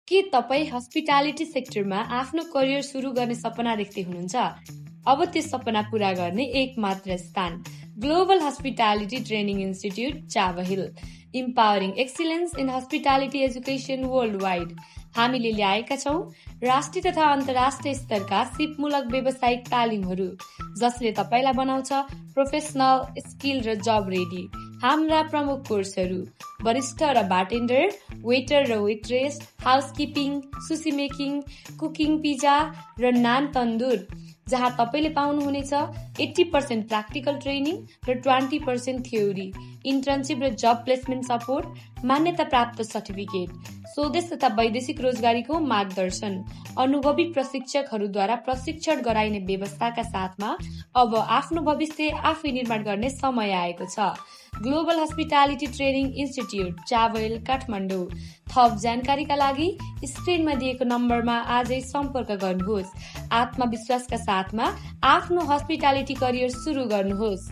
के तपाईँ हस्पिटालिटी सेक्टरमा आफ्नो करियर सुरु गर्ने सपना देख्दै हुनुहुन्छ? अब त्यो सपना पूरा गर्ने एक मात्र स्थान global hospitality training institute Chabahil, empowering excellence in hospitality education worldwide. हामीले ल्याएका छौँ राष्ट्रिय तथा अन्तर्राष्ट्रिय स्तरका सिपमूलक व्यावसायिक तालिमहरू, जसले तपाईँलाई बनाउँछ प्रोफेसनल, स्किल र जब रेडी। हाम्रा प्रमुख कोर्सहरू वरिष्ठ र बारटेन्डर, वेटर र वेट्रेस, हाउसकिपिङ, सुसी मेकिङ, कुकिङ, पिज्जा र नान तन्दुर, जहाँ तपाईँले पाउनुहुनेछ 80% प्र्याक्टिकल ट्रेनिङ र 20% थ्योरी, इन्टर्नसिप र जब प्लेसमेन्ट सपोर्ट, मान्यता प्राप्त सर्टिफिकेट, स्वदेश तथा वैदेशिक रोजगारीको मार्गदर्शन, अनुभवी प्रशिक्षकहरूद्वारा प्रशिक्षण गराइने व्यवस्थाका साथमा अब आफ्नो भविष्य आफै निर्माण गर्ने समय आएको छ। Global hospitality training institute Chabahil, Kathmandu. थप जानकारीका लागि स्क्रिनमा दिएको नम्बरमा आजै सम्पर्क गर्नुहोस्। आत्मविश्वासका साथमा आफ्नो हस्पिटालिटी करियर सुरु गर्नुहोस्।